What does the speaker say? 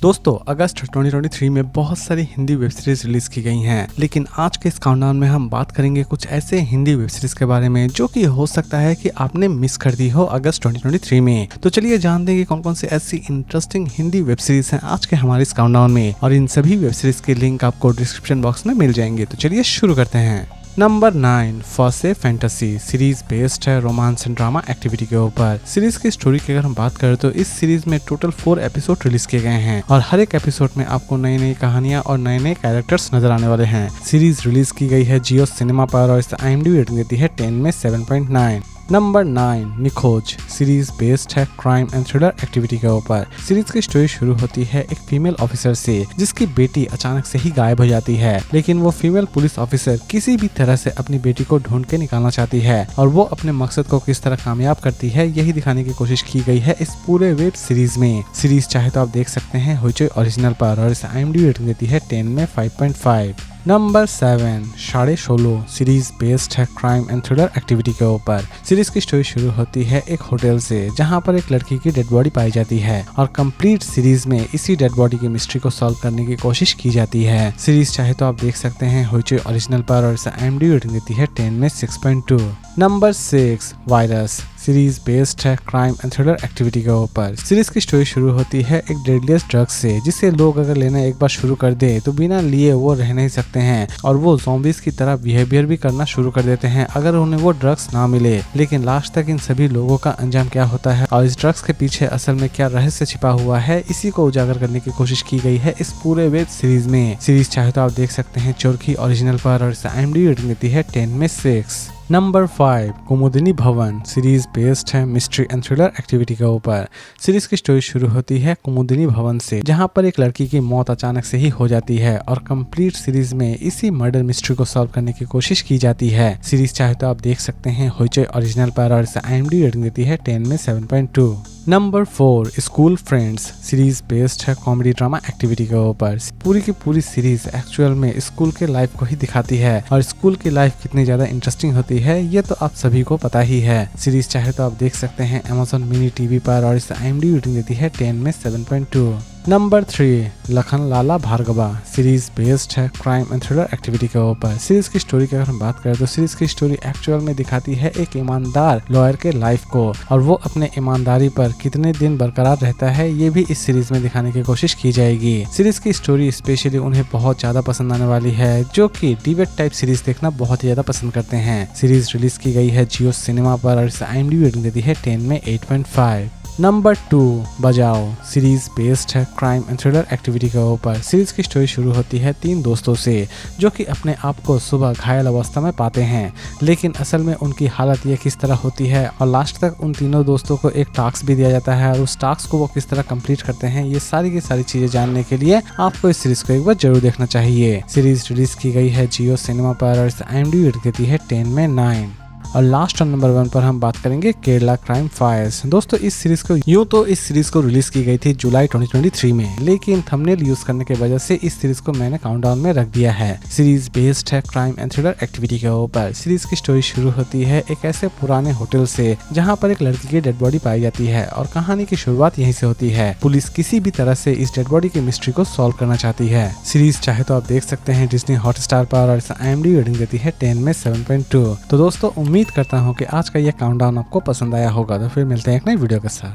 दोस्तों अगस्त 2023 में बहुत सारी हिंदी वेब सीरीज रिलीज की गई हैं, लेकिन आज के इस काउंटडाउन में हम बात करेंगे कुछ ऐसे हिंदी वेब सीरीज के बारे में जो कि हो सकता है कि आपने मिस कर दी हो अगस्त 2023 में। तो चलिए जानते हैं कि कौन कौन सी ऐसी इंटरेस्टिंग हिंदी वेब सीरीज हैं आज के हमारे इस काउंटडाउन में, और इन सभी वेब सीरीज के लिंक आपको डिस्क्रिप्शन बॉक्स में मिल जाएंगे। तो चलिए शुरू करते हैं। Number 9 Fosse fantasy series based है रोमांस एंड ड्रामा एक्टिविटी के ऊपर। सीरीज की स्टोरी की अगर हम बात करें तो इस सीरीज में टोटल 4 एपिसोड रिलीज किए गए हैं और हर एक एपिसोड में आपको नई नई कहानियां और नए नए कैरेक्टर्स नजर आने वाले हैं। सीरीज रिलीज की गई है जियो सिनेमा पर और इसे IMDb रेटिंग देती है 10 में 7.9। नंबर 9 निखोज सीरीज बेस्ड है क्राइम एंड थ्रिलर एक्टिविटी के ऊपर। सीरीज की स्टोरी शुरू होती है एक फीमेल ऑफिसर से जिसकी बेटी अचानक से ही गायब हो जाती है, लेकिन वो फीमेल पुलिस ऑफिसर किसी भी तरह से अपनी बेटी को ढूंढ के निकालना चाहती है और वो अपने मकसद को किस तरह कामयाब करती है यही दिखाने की कोशिश की गई है इस पूरे वेब सीरीज में। सीरीज चाहे तो आप देख सकते हैं होइचोई ओरिजिनल पर और इसे IMDb रेटिंग देती है 10 में 5.5। नंबर 7 16.5 सीरीज बेस्ड है क्राइम एंड थ्रिलर एक्टिविटी के ऊपर। सीरीज की स्टोरी शुरू होती है एक होटल से जहां पर एक लड़की की डेड बॉडी पाई जाती है और कंप्लीट सीरीज में इसी डेड बॉडी की मिस्ट्री को सॉल्व करने की कोशिश की जाती है। सीरीज चाहे तो आप देख सकते हैं होइचोई ओरिजिनल पर और इसे IMDb रेटिंग देती है 10 में 6.2। नंबर 6 वायरस सीरीज बेस्ड है क्राइम एंड थ्रिलर एक्टिविटी के ऊपर। सीरीज की स्टोरी शुरू होती है एक डेडलिएस्ट ड्रग से जिसे लोग अगर लेना एक बार शुरू कर दे तो बिना लिए वो रह नहीं सकते हैं और वो ज़ॉम्बीज़ की तरह बिहेवियर भी करना शुरू कर देते हैं अगर उन्हें वो ड्रग्स ना मिले। लेकिन लास्ट तक इन सभी लोगों का अंजाम क्या होता है और इस ड्रग्स के पीछे असल में क्या रहस्य छिपा हुआ है, इसी को उजागर करने की कोशिश की गई है इस पूरे वेब सीरीज में। सीरीज चाहे तो आप देख सकते हैं चोरकी ओरिजिनल पर और इसे IMDb रेटिंग देती है 10 में 6। नंबर 5 कुमुदिनी भवन सीरीज बेस्ड है मिस्ट्री एंड थ्रिलर एक्टिविटी के ऊपर। सीरीज की स्टोरी शुरू होती है कुमुदिनी भवन से जहां पर एक लड़की की मौत अचानक से ही हो जाती है और कंप्लीट सीरीज में इसी मर्डर मिस्ट्री को सॉल्व करने की कोशिश की जाती है। सीरीज चाहे तो आप देख सकते हैं होइचोई ओरिजिनल पर और इसे IMDb रेटिंग देती है 10 में 7.2। Number 4 school friends series based है कॉमेडी ड्रामा एक्टिविटी के ऊपर। पूरी की पूरी सीरीज एक्चुअल में स्कूल के लाइफ को ही दिखाती है और स्कूल की लाइफ कितनी ज्यादा इंटरेस्टिंग होती है ये तो आप सभी को पता ही है। सीरीज चाहे तो आप देख सकते हैं Amazon मिनी टीवी पर और इसे IMDb रेटिंग देती है 10 में 7.2। नंबर 3 लखन लाला भार्गवा सीरीज बेस्ड है क्राइम एंड थ्रिलर एक्टिविटी के ऊपर। सीरीज की स्टोरी की अगर हम बात करें तो सीरीज की स्टोरी एक्चुअल में दिखाती है एक ईमानदार लॉयर के लाइफ को और वो अपने ईमानदारी पर कितने दिन बरकरार रहता है ये भी इस सीरीज में दिखाने की कोशिश की जाएगी। सीरीज की स्टोरी स्पेशली उन्हें बहुत ज्यादा पसंद आने वाली है जो कि डिबेट टाइप सीरीज देखना बहुत ही ज्यादा पसंद करते हैं। सीरीज रिलीज की गई है जियो सिनेमा पर और इसे IMDb रेटिंग देती है 10 में 8.5। नंबर 2 बजाओ सीरीज बेस्ड है क्राइम एंड थ्रिलर एक्टिविटी के ऊपर। सीरीज की स्टोरी शुरू होती है 3 दोस्तों से जो कि अपने आप को सुबह घायल अवस्था में पाते हैं, लेकिन असल में उनकी हालत ये किस तरह होती है और लास्ट तक उन तीनों दोस्तों को एक टास्क भी दिया जाता है और उस टास्क को वो किस तरह कंप्लीट करते हैं, ये सारी की सारी चीजें जानने के लिए आपको इस सीरीज को एक बार जरूर देखना चाहिए। सीरीज रिलीज की गई है जियो सिनेमा पर और इसे IMDb रेटिंग देती है 10 में 9। और लास्ट और नंबर 1 पर हम बात करेंगे केरला क्राइम फाइल्स। दोस्तों इस सीरीज को रिलीज की गई थी जुलाई 2023 में, लेकिन थंबनेल यूज करने की वजह से इस सीरीज को मैंने काउंटडाउन में रख दिया है। सीरीज बेस्ड है क्राइम एंड थ्रिलर एक्टिविटी के ऊपर। सीरीज की स्टोरी शुरू होती है एक ऐसे पुराने होटल से जहां पर एक लड़की की डेड बॉडी पाई जाती है और कहानी की शुरुआत यहीं से होती है। पुलिस किसी भी तरह से इस डेड बॉडी की मिस्ट्री को सॉल्व करना चाहती है। सीरीज चाहे तो आप देख सकते हैं डिज्नी हॉटस्टार पर और इसे IMDb रेटिंग देती है 10 में 7.2। तो दोस्तों उम्मीद करता हूँ कि आज का यह काउंटडाउन आपको पसंद आया होगा। तो फिर मिलते हैं एक नई वीडियो के साथ।